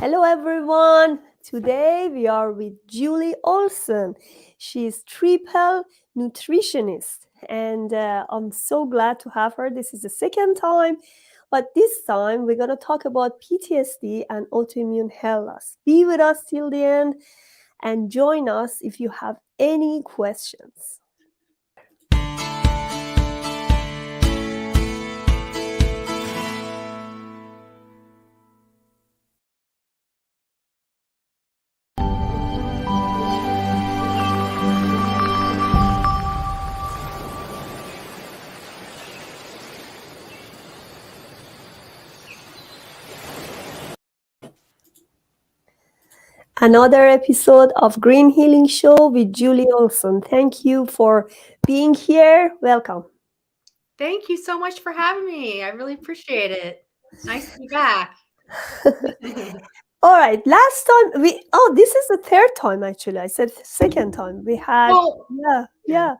Hello, everyone. Today we are with Julie Olson. She's triple nutritionist, and I'm so glad to have her. This is the second time, but this time we're going to talk about PTSD and autoimmune hair loss. Be with us till the end and join us if you have any questions. Another episode of Green Healing Show with Julie Olson. Thank you for being here. Welcome. Thank you so much for having me. I really appreciate it. Nice to be back. All right. Last time this is the third time actually. I said second time. We had Well, yeah.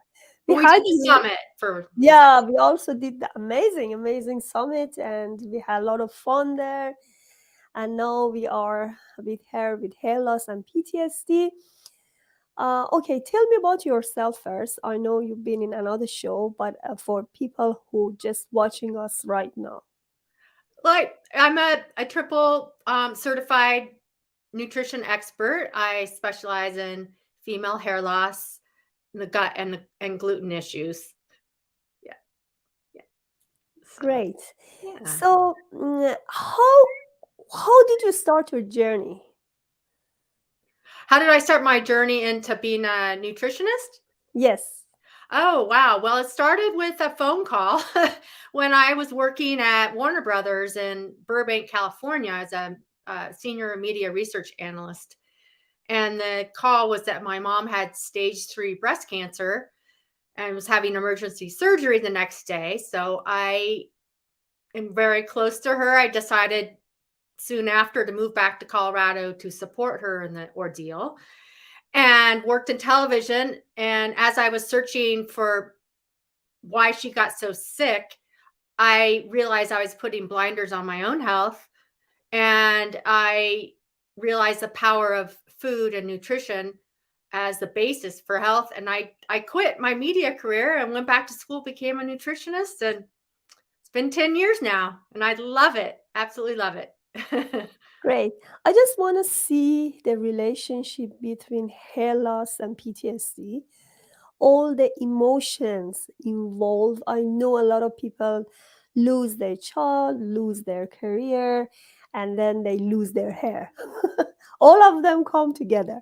we had did the summit for we also did the amazing summit and we had a lot of fun there. And now we are with hair loss and PTSD. Okay, tell me about yourself first. I know you've been in another show, but for people who just watching us right now. like I'm a triple certified nutrition expert. I specialize in female hair loss, the gut and gluten issues. Yeah. Yeah. Great. Yeah. So, how did you start your journey? How did I start my journey into being a nutritionist? Yes. Oh, wow. Well, it started with a phone call when I was working at Warner Brothers in Burbank, California as a senior media research analyst. And the call was that my mom had stage 3 breast cancer and was having emergency surgery the next day. So I am very close to her. I decided soon after to move back to Colorado to support her in the ordeal and worked in television. And as I was searching for why she got so sick, I realized I was putting blinders on my own health. And I realized the power of food and nutrition as the basis for health. And I quit my media career and went back to school, became a nutritionist. And it's been 10 years now. And I love it. Absolutely love it. Great. I just want to see the relationship between hair loss and PTSD, all the emotions involved. I know a lot of people lose their child, lose their career, and then they lose their hair. All of them come together.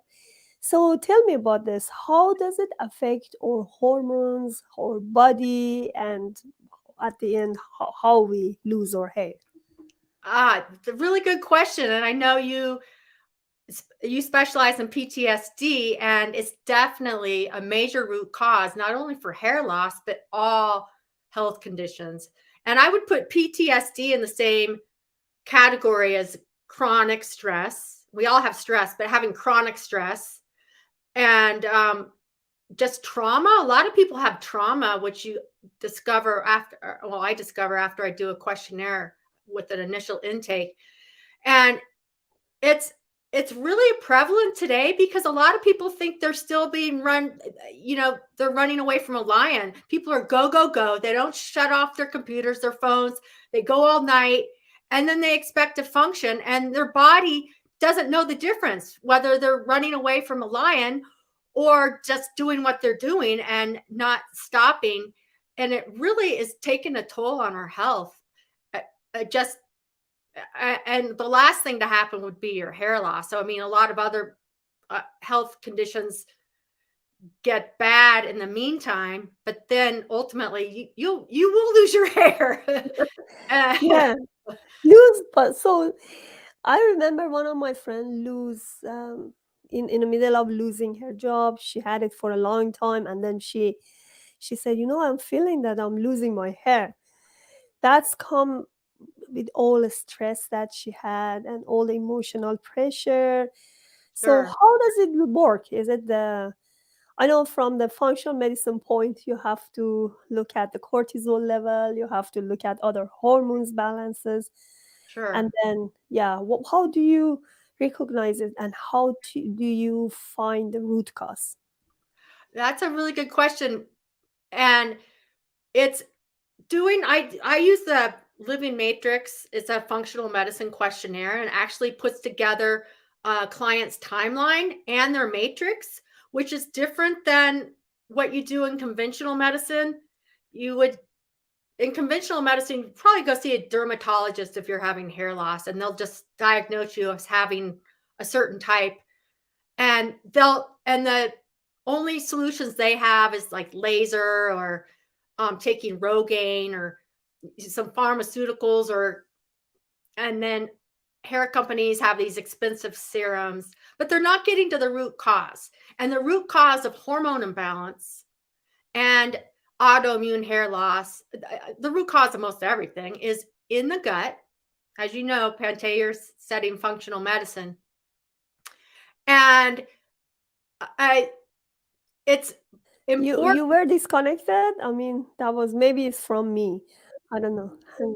So tell me about this. How does it affect our hormones, our body, and at the end, how we lose our hair? It's a really good question. And I know you specialize in PTSD, and it's definitely a major root cause, not only for hair loss, but all health conditions. And I would put PTSD in the same category as chronic stress. We all have stress, but having chronic stress and just trauma. A lot of people have trauma, which you discover after, well, I discover after I do a questionnaire with an initial intake. And it's it's really prevalent today because a lot of people think they're still being run, they're running away from a lion. People are go, go, go. They don't shut off their computers, their phones. They go all night and then they expect to function and their body doesn't know the difference, whether they're running away from a lion or just doing what they're doing and not stopping. And it really is taking a toll on our health. Just and the last thing to happen would be your hair loss. So, I mean, a lot of other health conditions get bad in the meantime, but then ultimately you will lose your hair. Yeah, lose. But so I remember one of my friends lose in the middle of losing her job. She had it for a long time, and then she said, I'm feeling that I'm losing my hair. That's come with all the stress that she had and all the emotional pressure. So Sure. how does it work? Is it I know from the functional medicine point, you have to look at the cortisol level, you have to look at other hormones balances, and Sure. then, yeah, how do you recognize it, and how do you find the root cause? That's a really good question. And it's doing I use the Living Matrix. It's a functional medicine questionnaire and actually puts together a client's timeline and their matrix, which is different than what you do in conventional medicine. You would in conventional medicine, you probably go see a dermatologist if you're having hair loss, and they'll just diagnose you as having a certain type. And the only solutions they have is like laser or taking Rogaine or some pharmaceuticals, or and then hair companies have these expensive serums, but they're not getting to the root cause. And the root cause of hormone imbalance and autoimmune hair loss, the root cause of most everything is in the gut. As you know, Pante, you're studying functional medicine. And I it's important. You were disconnected. I mean, that was maybe it's from me. I don't know. Hang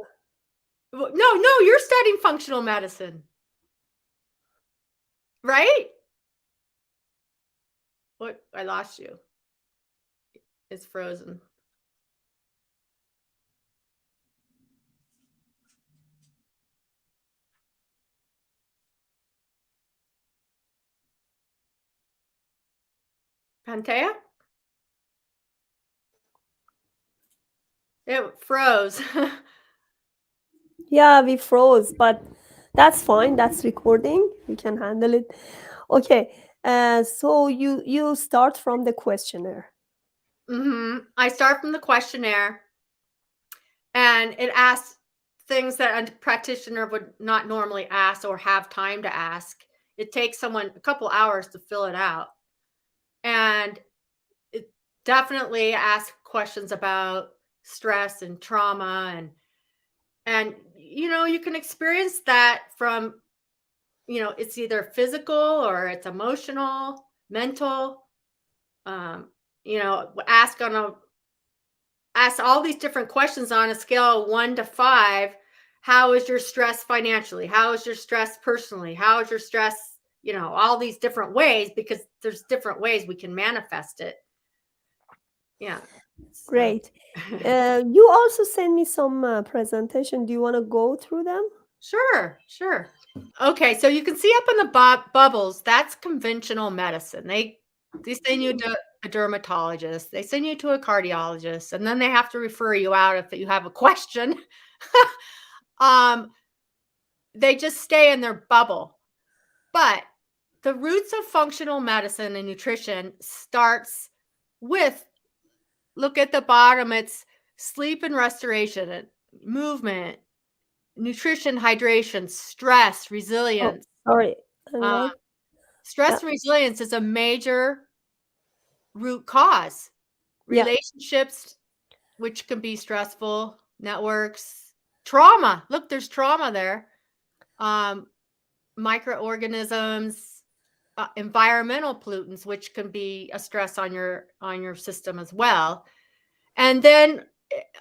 on. No, you're studying functional medicine, right? What? I lost you. It's frozen. Pantea? It froze. Yeah, we froze, but that's fine. That's recording. We can handle it. Okay. So you start from the questionnaire. I start from the questionnaire, and it asks things that a practitioner would not normally ask or have time to ask. It takes someone a couple hours to fill it out. And it definitely asks questions about stress and trauma, and you can experience that from, it's either physical or it's emotional, mental. um ask on a ask all these different questions on a scale of 1 to 5. How is your stress financially? How is your stress personally? How is your stress, all these different ways, because there's different ways we can manifest it. Yeah. So Great. You also send me some presentation. Do you want to go through them? sure. Okay, so you can see up in the bubbles, that's conventional medicine. They send you to a dermatologist, they send you to a cardiologist, and then they have to refer you out if you have a question. um, they just stay in their bubble. But the roots of functional medicine and nutrition starts with, look at the bottom, it's sleep and restoration, and movement, nutrition, hydration, stress, Oh, resilience. sorry. Hang Uh, on. Yeah. Stress and resilience is a major root cause. Yeah. Relationships, which can be stressful, networks, trauma. Look, there's trauma there. Um, Microorganisms, environmental pollutants, which can be a stress on your system as well. And then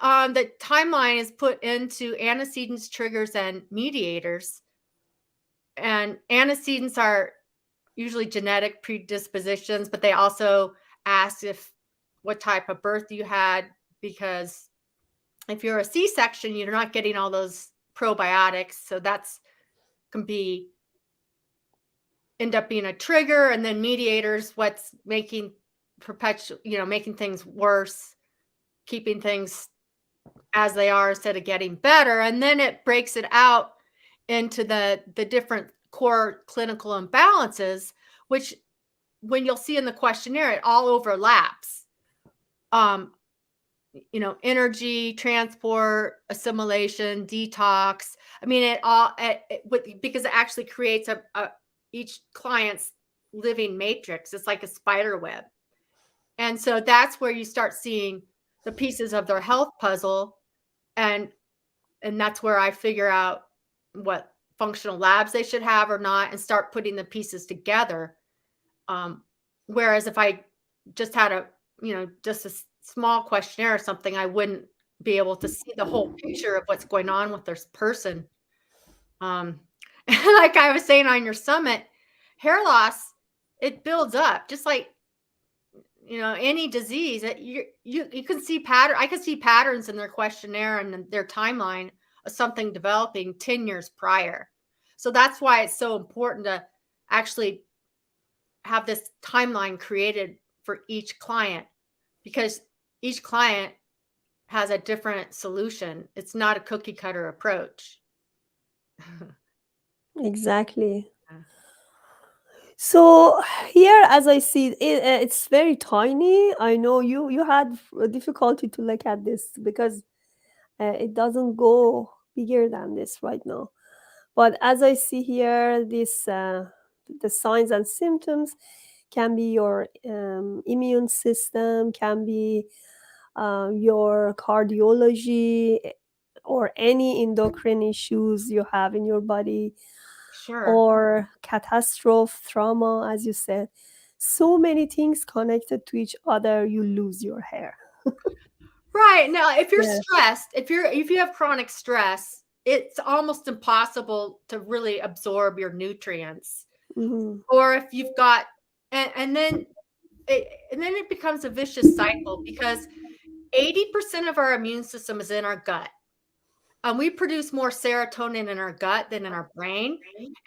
the timeline is put into antecedents, triggers, and mediators. And antecedents are usually genetic predispositions, but they also ask if what type of birth you had, because if you're a C-section, you're not getting all those probiotics, so that's can be end up being a trigger. And then mediators, what's making perpetual, making things worse, keeping things as they are instead of getting better. And then it breaks it out into the different core clinical imbalances, which when you'll see in the questionnaire, it all overlaps. Um, Energy, transport, assimilation, detox. I mean, because it actually creates a each client's living matrix. It's like a spider web. And so that's where you start seeing the pieces of their health puzzle. And that's where I figure out what functional labs they should have or not, and start putting the pieces together. Um, Whereas if I just had just a small questionnaire or something, I wouldn't be able to see the whole picture of what's going on with this person. Um, Like I was saying on your summit, hair loss, it builds up just like, any disease that you can see pattern. I can see patterns in their questionnaire and their timeline of something developing 10 years prior. So that's why it's so important to actually have this timeline created for each client, because each client has a different solution. It's not a cookie cutter approach. Exactly. So here, as I see it, it's very tiny. I know you had difficulty to look at this because it doesn't go bigger than this right now. But as I see here, this the signs and symptoms can be your immune system, can be your cardiology, or any endocrine issues you have in your body, Sure. or catastrophe, trauma, as you said. So many things connected to each other, you lose your hair. Right. Now, if you're Yeah. stressed, if you have chronic stress, it's almost impossible to really absorb your nutrients. Hmm. Or if you've got and then it becomes a vicious cycle, because 80% of our immune system is in our gut. We produce more serotonin in our gut than in our brain.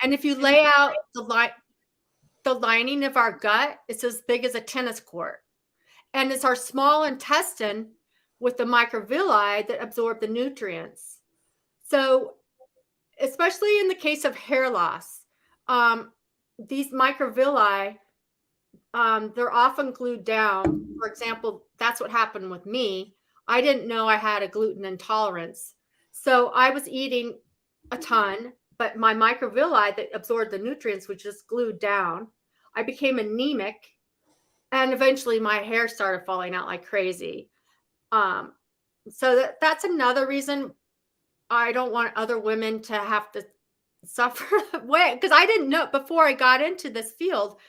And if you lay out the lining of our gut, it's as big as a tennis court. And it's our small intestine with the microvilli that absorb the nutrients. So, especially in the case of hair loss, these microvilli, they're often glued down. For example, that's what happened with me. I didn't know I had a gluten intolerance. So I was eating a ton, but my microvilli that absorbed the nutrients was just glued down. I became anemic, and eventually my hair started falling out like crazy. Um, so that's another reason I don't want other women to have to suffer way, because I didn't know before I got into this field.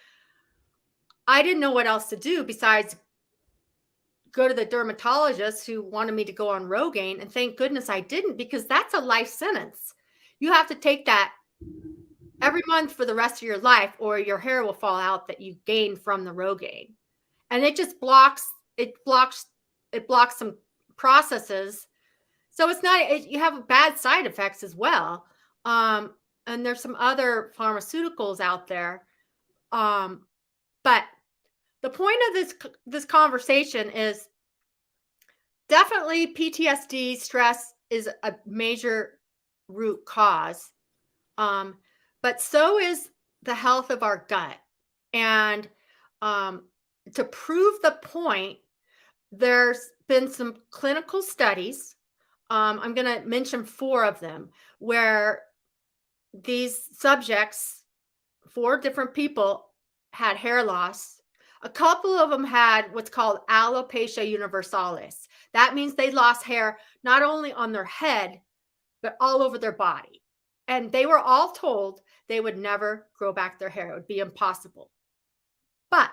I didn't know what else to do besides go to the dermatologist who wanted me to go on Rogaine, and thank goodness I didn't, because that's a life sentence. You have to take that every month for the rest of your life, or your hair will fall out that you gained from the Rogaine. And it just blocks some processes. So it's not you have bad side effects as well. And there's some other pharmaceuticals out there. But the point of this conversation is definitely PTSD. Stress is a major root cause. But so is the health of our gut. And um, to prove the point, there's been some clinical studies. I'm going to mention 4 of them, where these subjects, 4 different people, had hair loss. A couple of them had what's called alopecia universalis. That means they lost hair not only on their head, but all over their body. And they were all told they would never grow back their hair. It would be impossible. But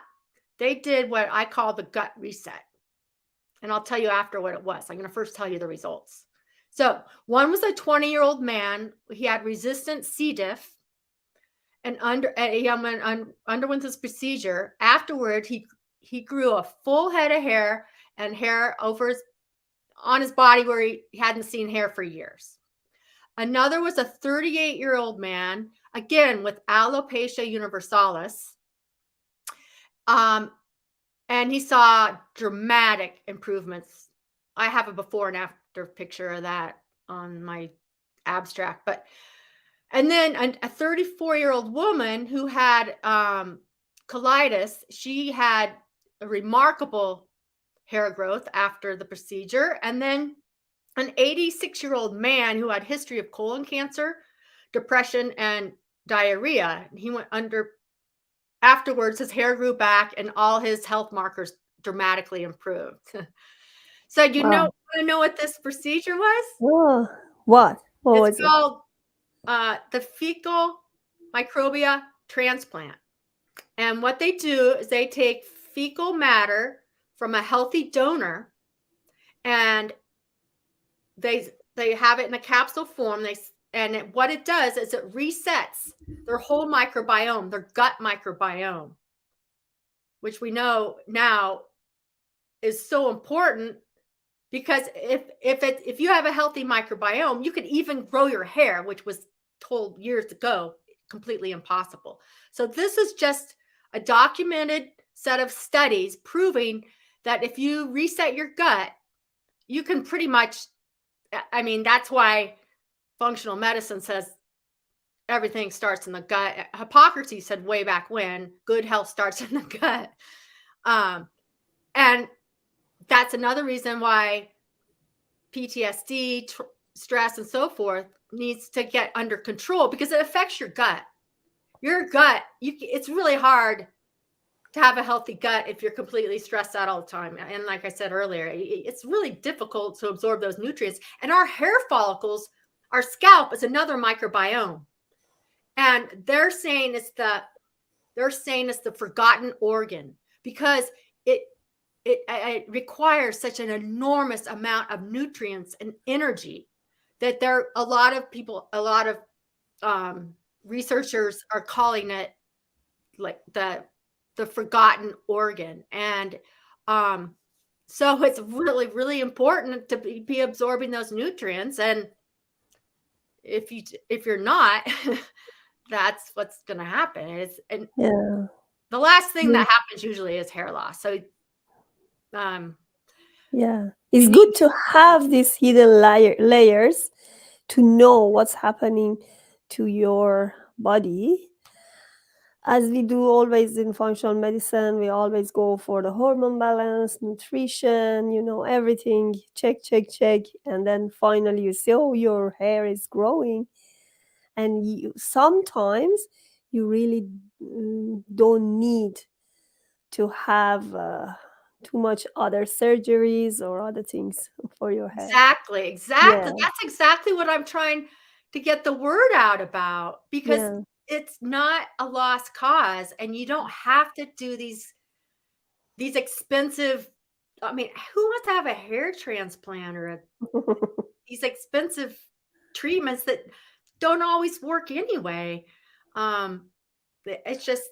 they did what I call the gut reset. And I'll tell you after what it was. I'm going to first tell you the results. So, one was a 20-year-old man. He had resistant C. diff, and he underwent this procedure. Afterward, he grew a full head of hair, and hair on his body where he hadn't seen hair for years. Another was a 38-year-old man, again with alopecia universalis. And he saw dramatic improvements. I have a before and after picture of that on my abstract. And then a 34-year-old woman who had colitis, she had a remarkable hair growth after the procedure. And then an 86-year-old man who had history of colon cancer, depression, and diarrhea. He went under. Afterwards, his hair grew back and all his health markers dramatically improved. So Wow. want to know what this procedure was? Oh, what? What It's was it? called the fecal microbia transplant. And what they do is they take fecal matter from a healthy donor, and they have it in a capsule form. what it does is it resets their whole microbiome, their gut microbiome, which we know now is so important because if you have a healthy microbiome, you could even grow your hair, which was told years ago completely impossible. So this is just a documented set of studies proving that if you reset your gut, you can pretty much, I mean, that's why functional medicine says everything starts in the gut. Hippocrates said way back when, good health starts in the gut. And that's another reason why PTSD, stress, and so forth needs to get under control because it affects your gut. Your gut, it's really hard to have a healthy gut if you're completely stressed out all the time. And like I said earlier, it's really difficult to absorb those nutrients. And our hair follicles, our scalp is another microbiome. And they're saying it's the forgotten organ because it requires such an enormous amount of nutrients and energy that a lot of researchers are calling it like the forgotten organ. And so it's really, really important to be absorbing those nutrients. And if you're not, that's what's going to happen. And Yeah. the last thing Mm, that happens usually is hair loss. So yeah. you It's need, good to have these hidden layers to know what's happening to your body. As we do always in functional medicine, we always go for the hormone balance, nutrition, everything, check, check, check. And then finally you see, oh, your hair is growing. And sometimes you really don't need to have too much other surgeries or other things for your hair. exactly. Yeah, That's exactly what I'm trying to get the word out about because yeah. it's not a lost cause and you don't have to do these expensive. I mean, who wants to have a hair transplant or these expensive treatments that don't always work anyway? It's just,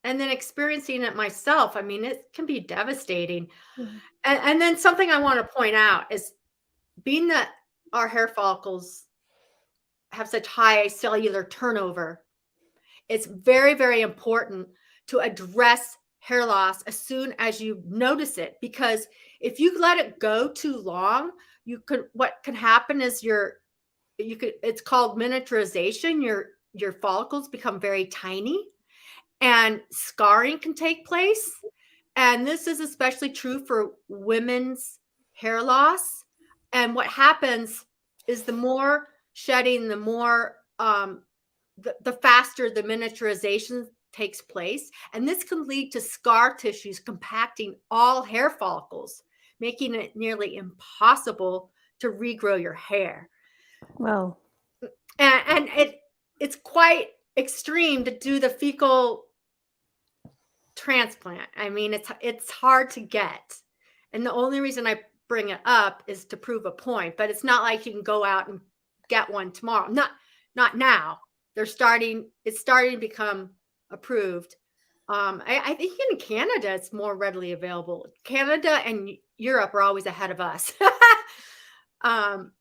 and then experiencing it myself, I mean, it can be devastating. Yeah. And then something I want to point out is being that our hair follicles have such high cellular turnover, it's very, very important to address hair loss as soon as you notice it. Because if you let it go too long, what can happen is it's called miniaturization. Your follicles become very tiny and scarring can take place. And this is especially true for women's hair loss. And what happens is the more shedding, the more the faster the miniaturization takes place. And this can lead to scar tissues compacting all hair follicles, making it nearly impossible to regrow your hair. Wow. And it's quite extreme to do the fecal transplant. I mean, it's hard to get. And the only reason I bring it up is to prove a point, but it's not like you can go out and get one tomorrow. Not now. It's starting to become approved. I think in Canada it's more readily available. Canada and Europe are always ahead of us. um,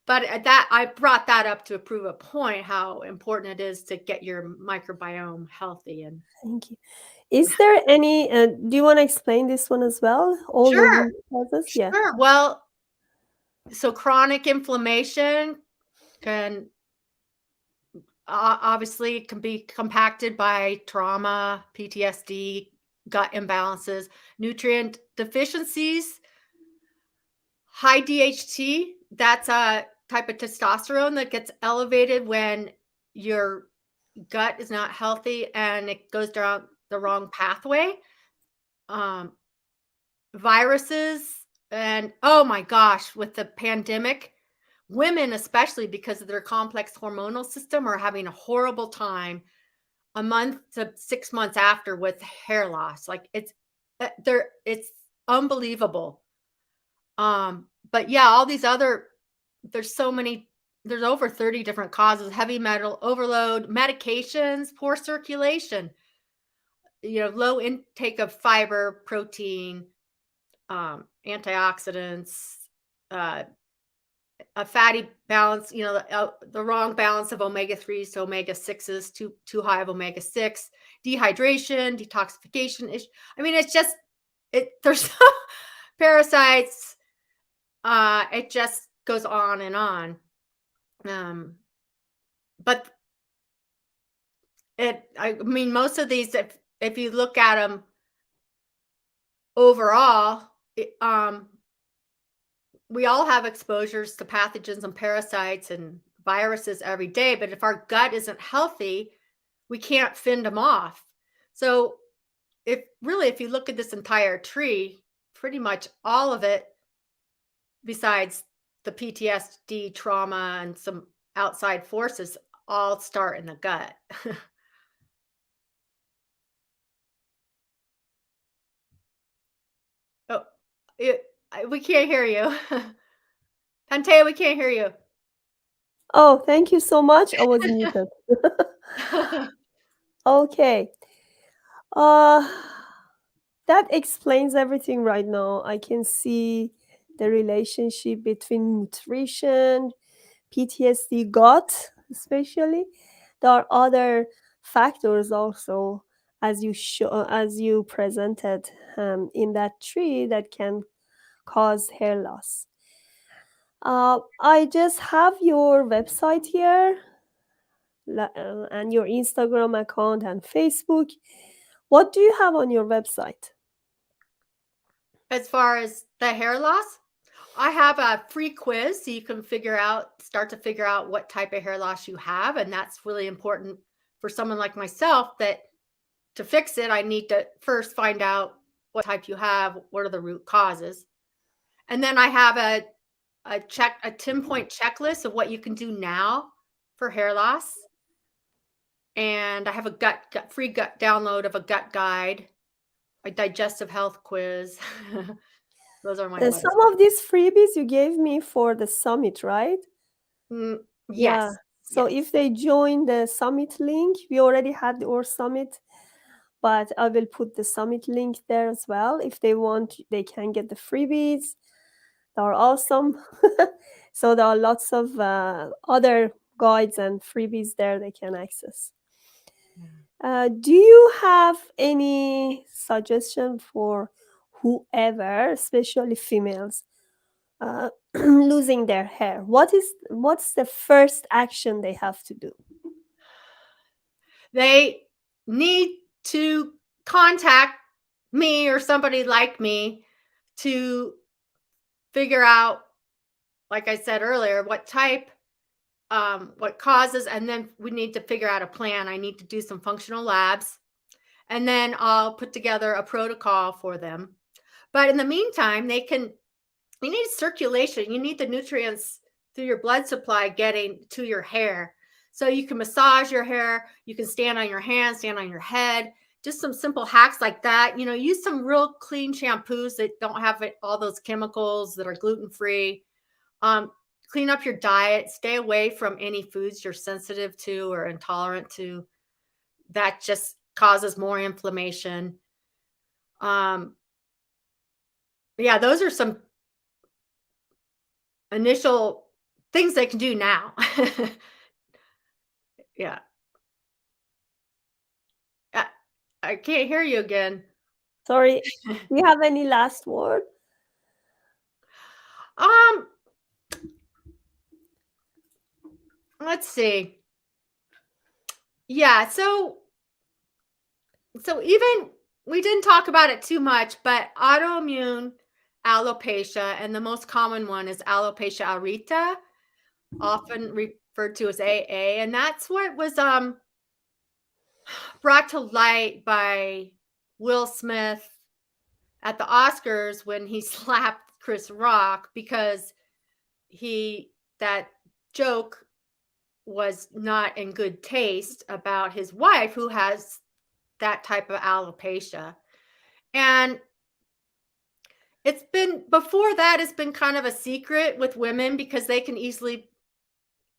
but that I brought that up to prove a point how important it is to get your microbiome healthy. And Thank you. Is there any, do you want to explain this one as well? All the sure, root causes? Yeah. sure. Well, so chronic inflammation can obviously can be compacted by trauma, PTSD, gut imbalances, nutrient deficiencies, high DHT. That's a type of testosterone that gets elevated when your gut is not healthy and it goes down the wrong pathway. Um, Viruses, and oh my gosh, with the pandemic, women, especially because of their complex hormonal system, are having a horrible time a month to 6 months after with hair loss. Like it's unbelievable. But yeah, all these other, there's so many there's over 30 different causes: heavy metal overload, medications, poor circulation, low intake of fiber, protein, antioxidants, uh, a fatty balance, the wrong balance of omega-3s to omega-6s, too high of omega-6, dehydration, detoxification. I mean, it's just, there's parasites. It just goes on and on. But I mean, most of these, if you look at them overall, we all have exposures to pathogens and parasites and viruses every day, but if our gut isn't healthy, we can't fend them off. So, if you look at this entire tree, pretty much all of it, besides the PTSD, trauma, and some outside forces, all start in the gut. Oh, we can't hear you. Pantea, we can't hear you. Oh, thank you so much. I was muted. Okay. Uh, that explains everything right now. I can see the relationship between nutrition, PTSD, gut, especially. There are other factors also, as you presented in that tree, that can cause hair loss. I just have your website here, and your Instagram account and Facebook. What do you have on your website? As far as the hair loss, I have a free quiz so you can start to figure out what type of hair loss you have. And that's really important for someone like myself, that to fix it, I need to first find out what type you have, what are the root causes. And then I have a 10-point checklist of what you can do now for hair loss. And I have a free gut download of a gut guide, a digestive health quiz. Those are my Some website. of these freebies you gave me for the summit, right? Mm, Yeah. yes, So if yes. they join the summit link, we already had our summit, but I will put the summit link there as well. If they want, they can get the freebies. They are awesome. So there are lots of other guides and freebies there they can access. Do you have any suggestion for whoever, especially females, losing their hair? What's the first action they have to do? They need to contact me or somebody like me to figure out, like I said earlier, what type, what causes, and then we need to figure out a plan. I need to do some functional labs, and then I'll put together a protocol for them. But in the meantime, you need circulation. You need the nutrients through your blood supply getting to your hair. So you can massage your hair, you can stand on your hands, stand on your head, just some simple hacks like that. Use some real clean shampoos that don't have all those chemicals, that are gluten free. Clean up your diet, stay away from any foods you're sensitive to or intolerant to. That just causes more inflammation. Um, yeah, those are some initial things they can do now. Yeah. I I can't hear you again. Sorry, do you have any last word? Um, let's see. Yeah, so even we didn't talk about it too much, but autoimmune alopecia, and the most common one is alopecia areata, often referred to as AA, and that's what was brought to light by Will Smith at the Oscars when he slapped Chris Rock, because that joke was not in good taste about his wife, who has that type of alopecia. And before that, it's been kind of a secret with women, because they can easily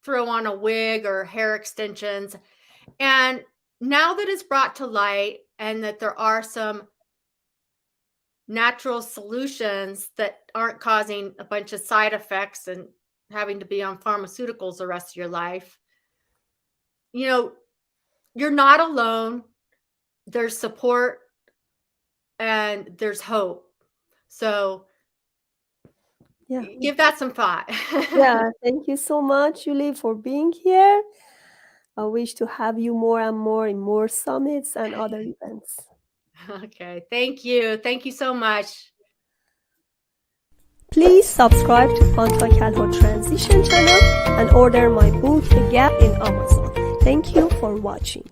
throw on a wig or hair extensions. And now that it's brought to light and that there are some natural solutions that aren't causing a bunch of side effects and having to be on pharmaceuticals the rest of your life, you're not alone. There's support and there's hope. So Yeah. give that some thought. Yeah. Thank you so much, Julie, for being here. I wish to have you more and more in more summits and other events. Okay. Thank you. Thank you so much. Please subscribe to Quanta Calhoun Transition channel and order my book, The Gap, in Amazon. Thank you for watching.